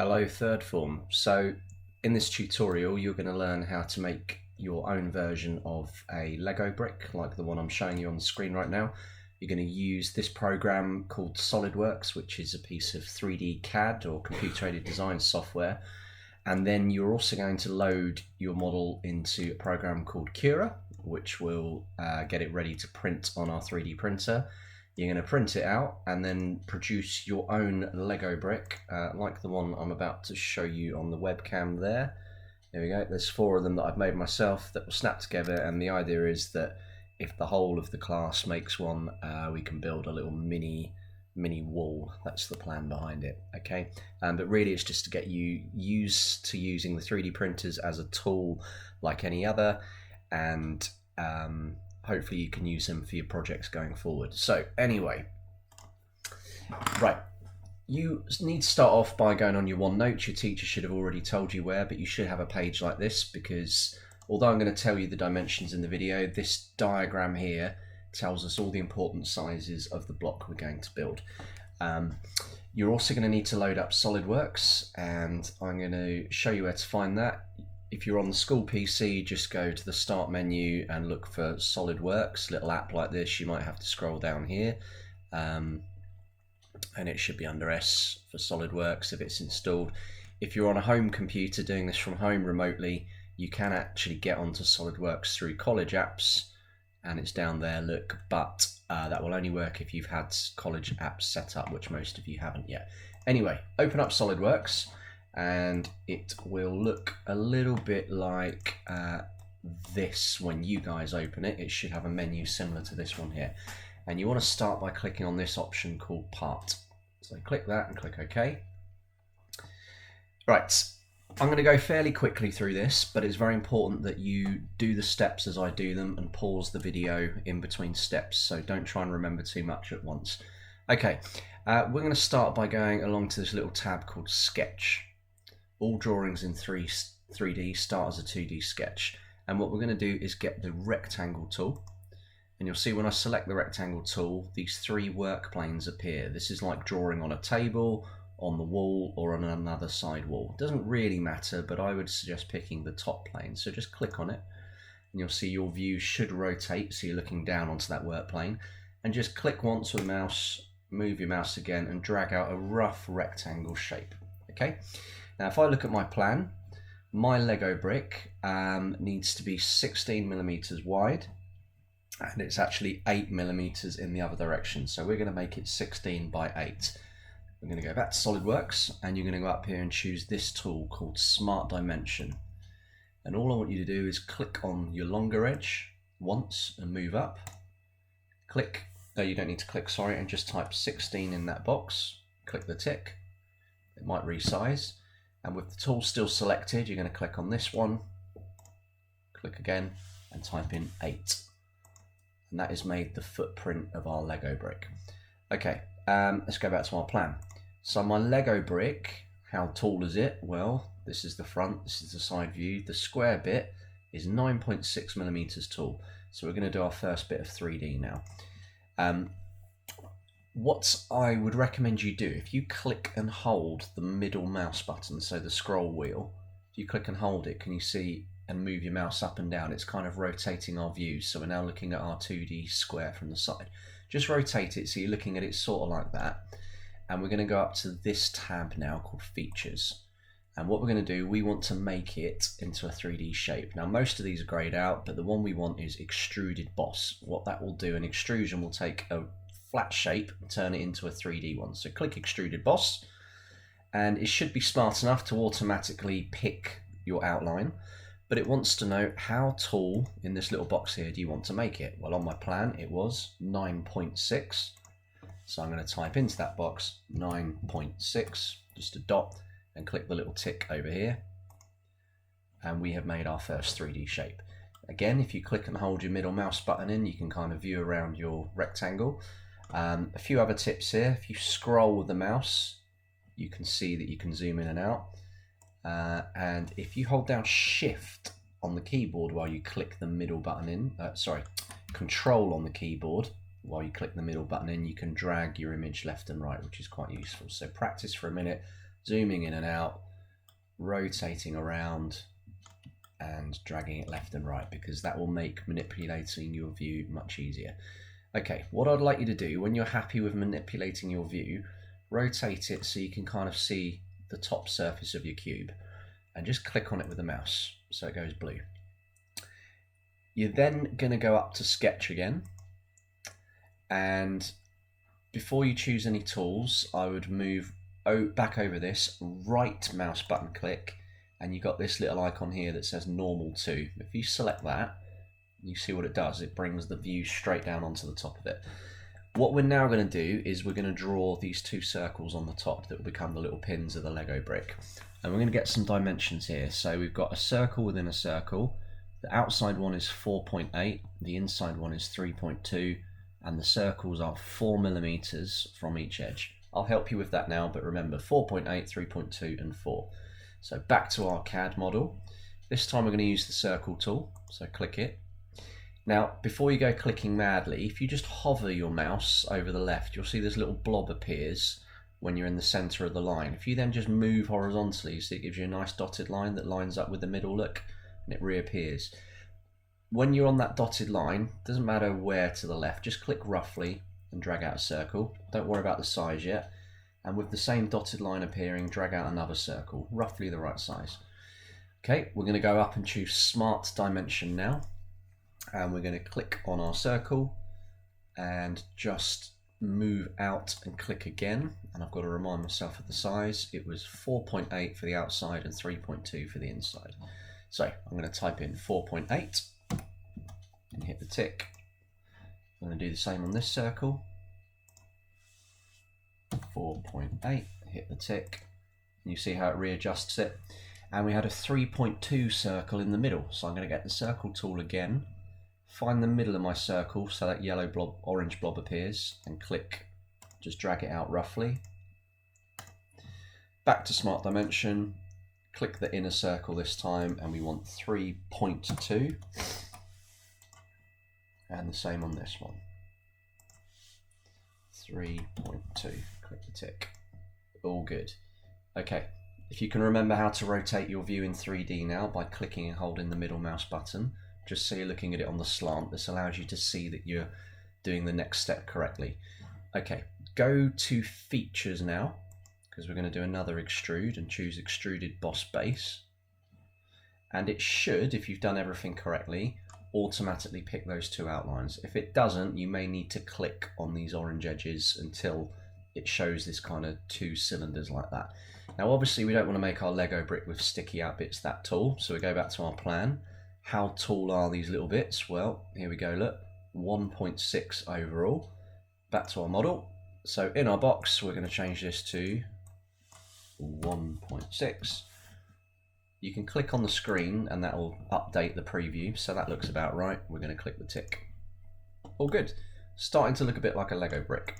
Hello third form. So in this tutorial you're going to learn how to make your own version of a Lego brick like the one I'm showing you on the screen right now. You're going to use this program called SolidWorks, which is a piece of 3D CAD or computer aided design software, and then you're also going to load your model into a program called Cura, which will get it ready to print on our 3D printer. You're going to print it out and then produce your own Lego brick, like the one I'm about to show you on the webcam there. There we go. There's 4 of them that I've made myself that will snap together, and the idea is that if the whole of the class makes one, we can build a little mini wall. That's the plan behind it. Okay, but really it's just to get you used to using the 3D printers as a tool like any other, and hopefully you can use them for your projects going forward. So anyway, right, you need to start off by going on your OneNote. Your teacher should have already told you where, but you should have a page like this, because although I'm going to tell you the dimensions in the video, this diagram here tells us all the important sizes of the block we're going to build. You're also going to need to load up SolidWorks, and I'm going to show you where to find that. If you're on the school PC, just go to the start menu and look for SolidWorks. A little app like this, you might have to scroll down here, and it should be under S for SolidWorks if it's installed. If you're on a home computer doing this from home remotely, you can actually get onto SolidWorks through college apps, and it's down there, look, but that will only work if you've had college apps set up, which most of you haven't yet. Anyway, open up SolidWorks, and it will look a little bit like this when you guys open it. It should have a menu similar to this one here, and you want to start by clicking on this option called Part. So click that and click OK. Right, I'm going to go fairly quickly through this, but it's very important that you do the steps as I do them and pause the video in between steps, so don't try and remember too much at once. Okay, we're going to start by going along to this little tab called Sketch. All drawings in 3D start as a 2D sketch, and what we're going to do is get the rectangle tool, and you'll see when I select the rectangle tool, these 3 work planes appear. This is like drawing on a table, on the wall, or on another side wall. It doesn't really matter, but I would suggest picking the top plane. So just click on it, and you'll see your view should rotate, so you're looking down onto that work plane, and just click once with the mouse, move your mouse again, and drag out a rough rectangle shape. Okay. Now, if I look at my plan, my Lego brick needs to be 16mm wide, and it's actually 8mm in the other direction. So we're going to make it 16 by 8. We're going to go back to SolidWorks, and you're going to go up here and choose this tool called Smart Dimension. And all I want you to do is click on your longer edge once and move up. Click, no, you don't need to click, sorry, and just type 16 in that box. Click the tick. It might resize. And with the tool still selected, you're going to click on this one, click again, and type in 8. And that has made the footprint of our Lego brick. Okay, let's go back to our plan. So my Lego brick, how tall is it? Well, this is the front, this is the side view. The square bit is 9.6mm tall. So we're going to do our first bit of 3D now. What I would recommend you do, if you click and hold the middle mouse button, so the scroll wheel, if you click and hold it, can you see and move your mouse up and down? It's kind of rotating our views. So we're now looking at our 2D square from the side. Just rotate it so you're looking at it sort of like that. And we're going to go up to this tab now called Features. And what we're going to do, we want to make it into a 3D shape. Now, most of these are grayed out, but the one we want is Extruded Boss. What that will do, an extrusion will take a flat shape and turn it into a 3D one. So click Extruded Boss, and it should be smart enough to automatically pick your outline, but it wants to know how tall in this little box here do you want to make it. Well, on my plan it was 9.6, so I'm going to type into that box 9.6, just a dot, and click the little tick over here, and we have made our first 3D shape. Again, if you click and hold your middle mouse button in, you can kind of view around your rectangle. A few other tips here. If you scroll with the mouse, you can see that you can zoom in and out. And if you hold down Shift on the keyboard while you click the middle button in, Control on the keyboard while you click the middle button in, you can drag your image left and right, which is quite useful. So practice for a minute zooming in and out, rotating around and dragging it left and right, because that will make manipulating your view much easier. Okay, what I'd like you to do when you're happy with manipulating your view, rotate it so you can kind of see the top surface of your cube and just click on it with the mouse so it goes blue. You're then going to go up to sketch again, and before you choose any tools, I would move back over this, right mouse button click, and you've got this little icon here that says normal to. If you select that, you see what it does. It brings the view straight down onto the top of it. What we're now going to do is we're going to draw these two circles on the top that will become the little pins of the Lego brick. And we're going to get some dimensions here. So we've got a circle within a circle. The outside one is 4.8, the inside one is 3.2, and the circles are 4 millimeters from each edge. I'll help you with that now, but remember 4.8, 3.2 and 4. So back to our CAD model. This time we're going to use the circle tool, so click it. Now, before you go clicking madly, if you just hover your mouse over the left, you'll see this little blob appears when you're in the center of the line. If you then just move horizontally, so it gives you a nice dotted line that lines up with the middle look, and it reappears. When you're on that dotted line, doesn't matter where to the left, just click roughly and drag out a circle. Don't worry about the size yet. And with the same dotted line appearing, drag out another circle, roughly the right size. Okay, we're going to go up and choose Smart Dimension now. And we're going to click on our circle and just move out and click again. And I've got to remind myself of the size. It was 4.8 for the outside and 3.2 for the inside. So I'm going to type in 4.8 and hit the tick. I'm going to do the same on this circle. 4.8, hit the tick. And you see how it readjusts it. And we had a 3.2 circle in the middle. So I'm going to get the circle tool again, find the middle of my circle so that yellow blob, orange blob appears, and click, just drag it out roughly. Back to Smart Dimension, click the inner circle this time, and we want 3.2. And the same on this one. 3.2, click the tick. All good. Okay, if you can remember how to rotate your view in 3D now by clicking and holding the middle mouse button, just so you're looking at it on the slant, this allows you to see that you're doing the next step correctly. Okay, go to Features now, because we're going to do another extrude, and choose Extruded Boss Base. And it should, if you've done everything correctly, automatically pick those two outlines. If it doesn't, you may need to click on these orange edges until it shows this kind of two cylinders like that. Now obviously we don't want to make our Lego brick with sticky out bits that tall, so we go back to our plan. How tall are these little bits? Well, here we go, look, 1.6 overall. Back to our model. So in our box, we're going to change this to 1.6. You can click on the screen and that will update the preview, so that looks about right. We're going to click the tick. All good. Starting to look a bit like a Lego brick.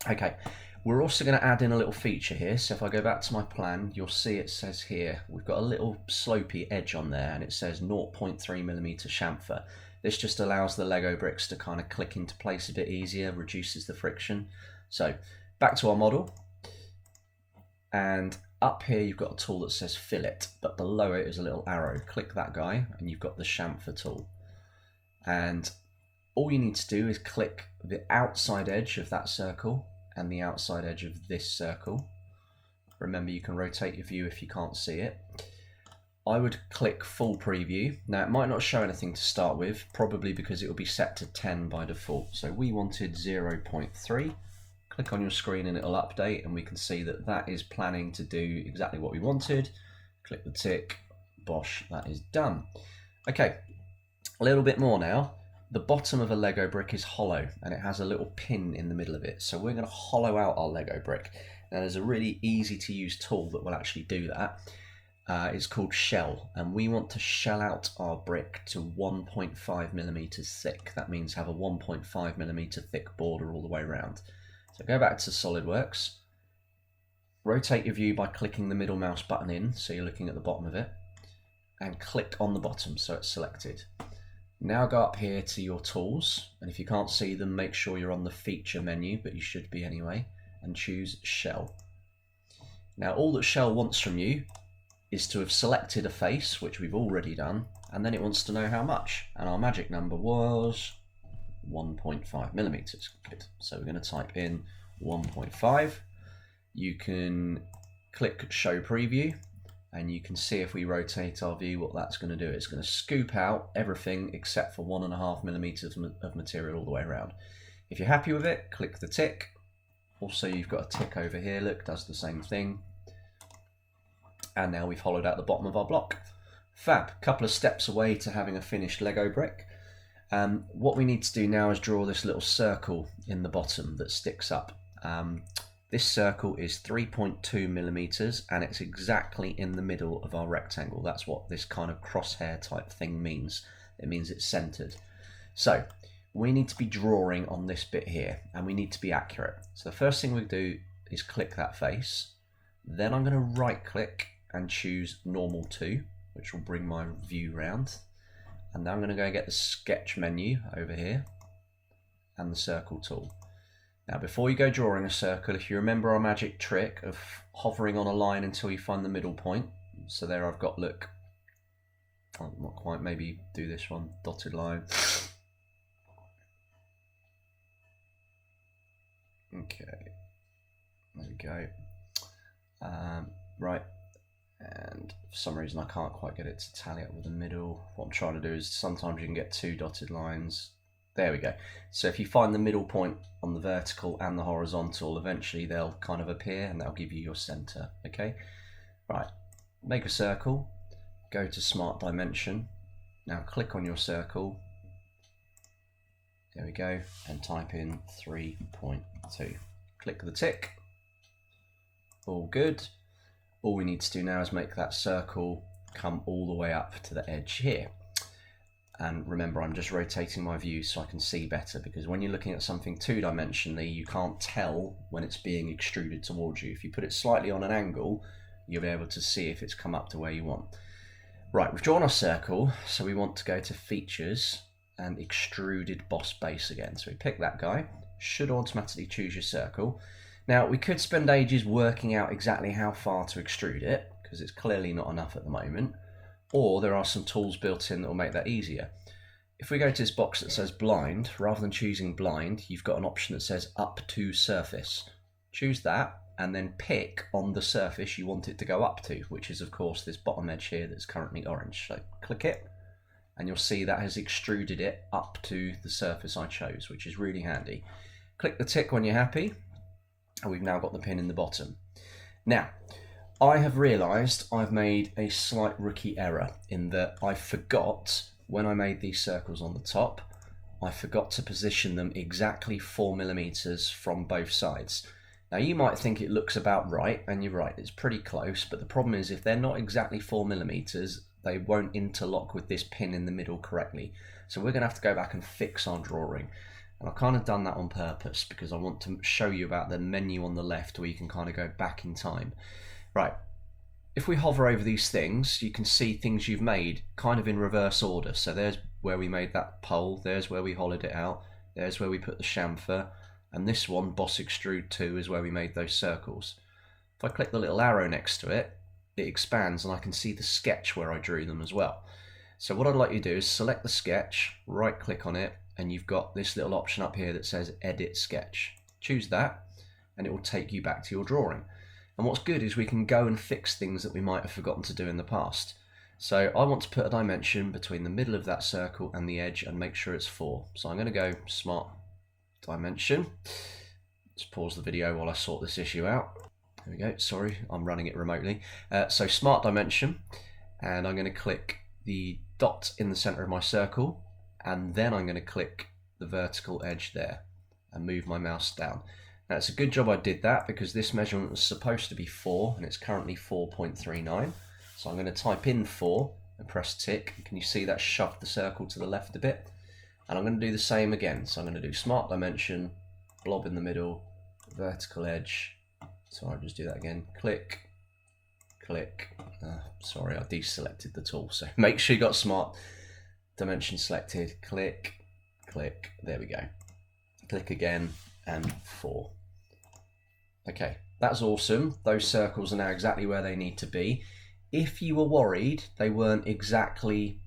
Okay, we're also going to add in a little feature here. So if I go back to my plan, you'll see it says here, we've got a little slopey edge on there and it says 0.3mm chamfer. This just allows the Lego bricks to kind of click into place a bit easier, reduces the friction. So back to our model, and up here you've got a tool that says fillet, but below it is a little arrow. Click that guy and you've got the chamfer tool. And all you need to do is click the outside edge of that circle and the outside edge of this circle. Remember, you can rotate your view if you can't see it. I would click full preview. Now it might not show anything to start with, probably because it will be set to 10 by default. So we wanted 0.3. Click on your screen and it'll update, and we can see that that is planning to do exactly what we wanted. Click the tick, bosh, that is done. Okay, a little bit more now. The bottom of a Lego brick is hollow and it has a little pin in the middle of it. So we're going to hollow out our Lego brick. Now there's a really easy to use tool that will actually do that. It's called shell, and we want to shell out our brick to 1.5mm thick. That means have a 1.5mm thick border all the way around. So go back to SolidWorks, rotate your view by clicking the middle mouse button in, so you're looking at the bottom of it, and click on the bottom so it's selected. Now go up here to your tools, and if you can't see them, make sure you're on the feature menu, but you should be anyway, and choose shell. Now all that Shell wants from you is to have selected a face, which we've already done, and then it wants to know how much. And our magic number was 1.5 millimeters. Good. So we're going to type in 1.5. You can click show preview, and you can see if we rotate our view what that's going to do. It's going to scoop out everything except for 1.5 millimeters of material all the way around. If you're happy with it, click the tick. Also, you've got a tick over here, look, does the same thing. And now we've hollowed out the bottom of our block. Fab. Couple of steps away to having a finished Lego brick. What we need to do now is draw this little circle in the bottom that sticks up. This circle is 3.2 millimeters and it's exactly in the middle of our rectangle. That's what this kind of crosshair type thing means. It means it's centered. So we need to be drawing on this bit here and we need to be accurate. So the first thing we do is click that face. Then I'm going to right click and choose normal to, which will bring my view round. And now I'm going to go get the sketch menu over here and the circle tool. Now before you go drawing a circle, if you remember our magic trick of hovering on a line until you find the middle point. So there I've got, look, oh, not quite, maybe do this one, dotted line. Okay, there we go. Right, and for some reason I can't quite get it to tally up with the middle. What I'm trying to do is sometimes you can get two dotted lines. There we go. So if you find the middle point on the vertical and the horizontal, eventually they'll kind of appear and that'll give you your center, okay? Right, make a circle, go to Smart Dimension. Now click on your circle. There we go, and type in 3.2. Click the tick. All good. All we need to do now is make that circle come all the way up to the edge here. And remember, I'm just rotating my view so I can see better, because when you're looking at something two-dimensionally, you can't tell when it's being extruded towards you. If you put it slightly on an angle, you'll be able to see if it's come up to where you want. Right, we've drawn our circle, so we want to go to Features and Extruded Boss Base again. So we pick that guy, should automatically choose your circle. Now, we could spend ages working out exactly how far to extrude it, because it's clearly not enough at the moment. Or there are some tools built in that will make that easier. If we go to this box that says blind, rather than choosing blind, you've got an option that says up to surface. Choose that and then pick on the surface you want it to go up to, which is of course this bottom edge here that's currently orange. So click it and you'll see that has extruded it up to the surface I chose, which is really handy. Click the tick when you're happy and we've now got the pin in the bottom. Now, I have realised I've made a slight rookie error in that I forgot, when I made these circles on the top, I forgot to position them exactly 4 millimeters from both sides. Now you might think it looks about right, and you're right, it's pretty close, but the problem is if they're not exactly 4 millimeters, they won't interlock with this pin in the middle correctly. So we're going to have to go back and fix our drawing. And I've kind of done that on purpose because I want to show you about the menu on the left where you can kind of go back in time. Right, if we hover over these things, you can see things you've made kind of in reverse order. So there's where we made that pole, there's where we hollowed it out, there's where we put the chamfer, and this one, Boss Extrude 2, is where we made those circles. If I click the little arrow next to it, it expands and I can see the sketch where I drew them as well. So what I'd like you to do is select the sketch, right click on it, and you've got this little option up here that says Edit Sketch. Choose that and it will take you back to your drawing. And what's good is we can go and fix things that we might have forgotten to do in the past. So I want to put a dimension between the middle of that circle and the edge and make sure it's 4. So I'm going to go Smart Dimension. Let's pause the video while I sort this issue out. There we go, sorry, I'm running it remotely. So Smart Dimension, and I'm going to click the dot in the center of my circle, and then I'm going to click the vertical edge there and move my mouse down. Now it's a good job I did that because this measurement was supposed to be 4 and it's currently 4.39. So I'm going to type in 4 and press tick. Can you see that shoved the circle to the left a bit? And I'm going to do the same again. So I'm going to do Smart Dimension, blob in the middle, vertical edge. So I'll just do that again. Click, click. Sorry, I deselected the tool. So make sure you got Smart Dimension selected. Click, click. There we go. Click again and 4. Okay, that's awesome. Those circles are now exactly where they need to be. If you were worried they weren't exactly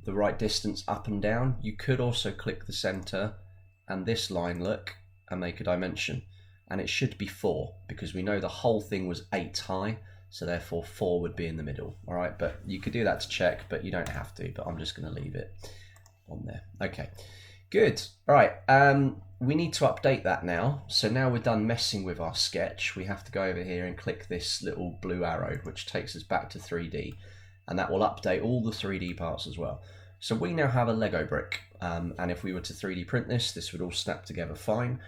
the right distance up and down, you could also click the center and this line, look, and make a dimension. And it should be 4 because we know the whole thing was 8 high, so therefore 4 would be in the middle. All right, but you could do that to check, but you don't have to, but I'm just going to leave it on there. Okay, good. All right, we need to update that now. So now we're done messing with our sketch, we have to go over here and click this little blue arrow, which takes us back to 3D, and that will update all the 3D parts as well. So we now have a Lego brick, and if we were to 3D print this would all snap together fine.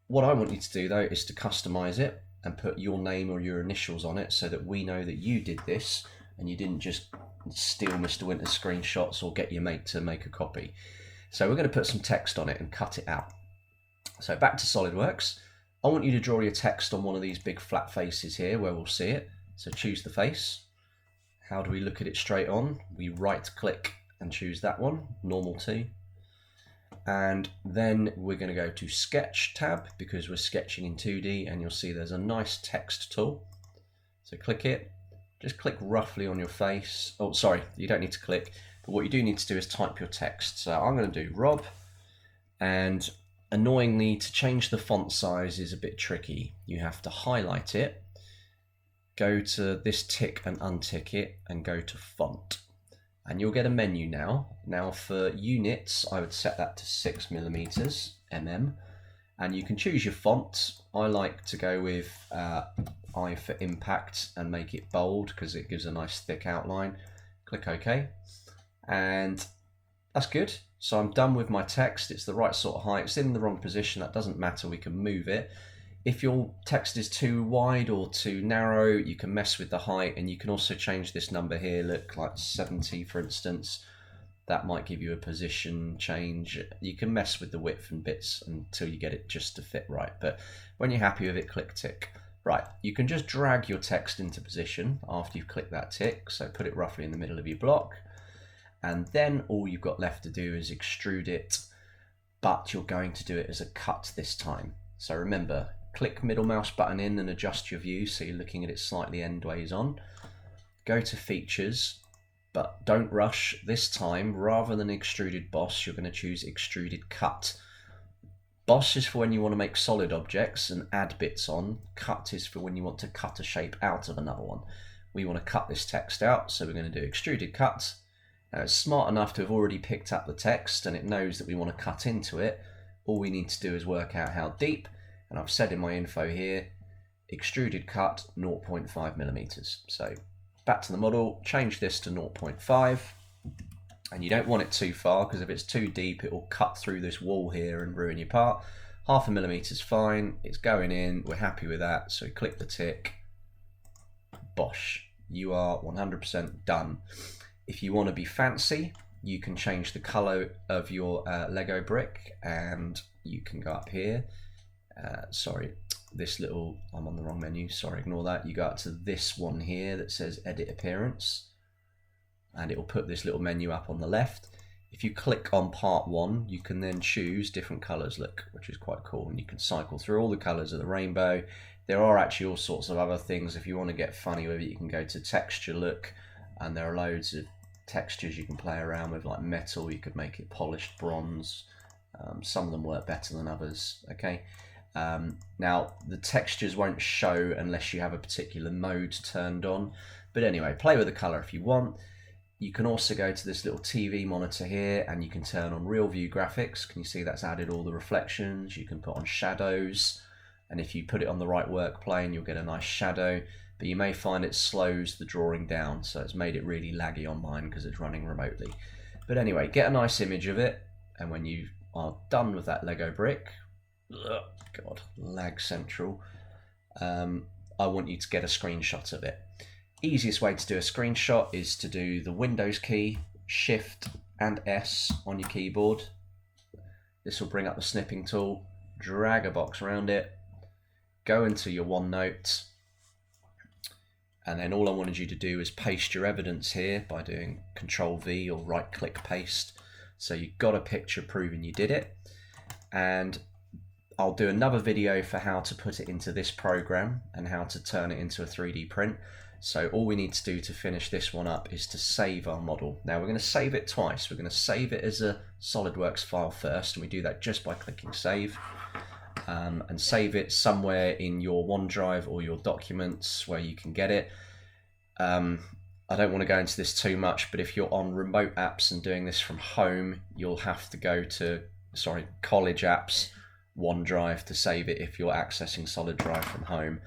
What I want you to do though is to customize it and put your name or your initials on it so that we know that you did this and you didn't just steal Mr. Winter's screenshots or get your mate to make a copy. So we're going to put some text on it and cut it out. So back to SolidWorks. I want you to draw your text on one of these big flat faces here where we'll see it. So choose the face. How do we look at it straight on? We right click and choose that one, normal to. And then we're going to go to Sketch tab because we're sketching in 2D, and you'll see there's a nice text tool. So click it, just click roughly on your face. Oh, sorry, you don't need to click, but what you do need to do is type your text. So I'm going to do Rob, and annoyingly, to change the font size is a bit tricky. You have to highlight it, go to this tick and untick it, and go to Font. And you'll get a menu now. Now for units, I would set that to 6mm, and you can choose your font. I like to go with I for impact and make it bold because it gives a nice thick outline. Click OK, and that's good. So I'm done with my text. It's the right sort of height. It's in the wrong position. That doesn't matter. We can move it. If your text is too wide or too narrow, you can mess with the height, and you can also change this number here, look, like 70 for instance. That might give you a position change. You can mess with the width and bits until you get it just to fit right, but when you're happy with it, click tick. Right, you can just drag your text into position after you've clicked that tick, so put it roughly in the middle of your block, and then all you've got left to do is extrude it, but you're going to do it as a cut this time. So remember, click middle mouse button in and adjust your view so you're looking at it slightly endways on. Go to features, but don't rush. This time, rather than extruded boss, you're going to choose extruded cut. Boss is for when you want to make solid objects and add bits on. Cut is for when you want to cut a shape out of another one. We want to cut this text out, so we're going to do extruded cut. Now it's smart enough to have already picked up the text and it knows that we want to cut into it. All we need to do is work out how deep. And I've said in my info here, extruded cut 0.5mm. So back to the model, change this to 0.5, and you don't want it too far because if it's too deep it will cut through this wall here and ruin your part. 0.5mm is fine, it's going in, we're happy with that, so click the tick, bosh, you are 100% done. If you want to be fancy, you can change the color of your Lego brick, and you can go up here. Sorry, this little, I'm on the wrong menu, sorry, ignore that. You go up to this one here that says edit appearance, and it will put this little menu up on the left. If you click on part 1, you can then choose different colors, look, which is quite cool, and you can cycle through all the colors of the rainbow. There are actually all sorts of other things. If you want to get funny with it, you can go to texture look, and there are loads of textures you can play around with, like metal. You could make it polished bronze. Some of them work better than others. Okay. Now the textures won't show unless you have a particular mode turned on, but anyway, play with the color if you want. You can also go to this little TV monitor here and you can turn on real view graphics. Can you see that's added all the reflections? You can put on shadows, and if you put it on the right work plane you'll get a nice shadow, but you may find it slows the drawing down, so it's made it really laggy on mine because it's running remotely. But anyway, get a nice image of it, and when you are done with that Lego brick, God, lag central, I want you to get a screenshot of it. Easiest way to do a screenshot is to do the Windows key, Shift and S on your keyboard. This will bring up the snipping tool, drag a box around it, go into your OneNote, and then all I wanted you to do is paste your evidence here by doing Control V or right click paste. So you've got a picture proving you did it, and I'll do another video for how to put it into this program and how to turn it into a 3D print. So all we need to do to finish this one up is to save our model. Now we're going to save it twice. We're going to save it as a SolidWorks file first, and we do that just by clicking save. And save it somewhere in your OneDrive or your documents where you can get it. I don't want to go into this too much, but if you're on remote apps and doing this from home, you'll have to go to, College Apps, OneDrive to save it if you're accessing SolidDrive from home.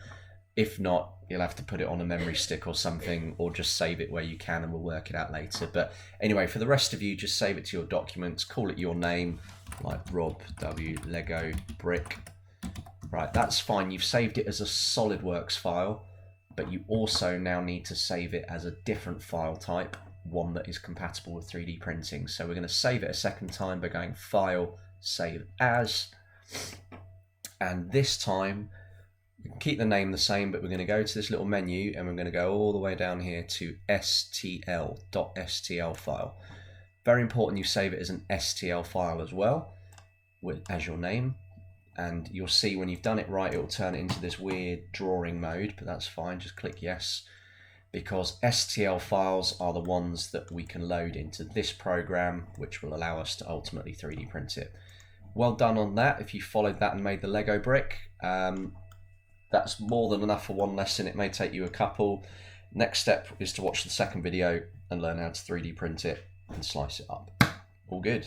If not, you'll have to put it on a memory stick or something, or just save it where you can and we'll work it out later. But anyway, for the rest of you, just save it to your documents, call it your name, like Rob W Lego Brick. Right, that's fine. You've saved it as a SolidWorks file, but you also now need to save it as a different file type, one that is compatible with 3D printing. So we're going to save it a second time by going File, Save As, and this time we can keep the name the same, but we're going to go to this little menu and we're going to go all the way down here to stl.stl file. Very important you save it as an STL file as well, as your name. And you'll see when you've done it right, it will turn it into this weird drawing mode, but that's fine, just click yes. Because STL files are the ones that we can load into this program, which will allow us to ultimately 3D print it. Well done on that. If you followed that and made the Lego brick, that's more than enough for one lesson. It may take you a couple. Next step is to watch the second video and learn how to 3D print it and slice it up. All good.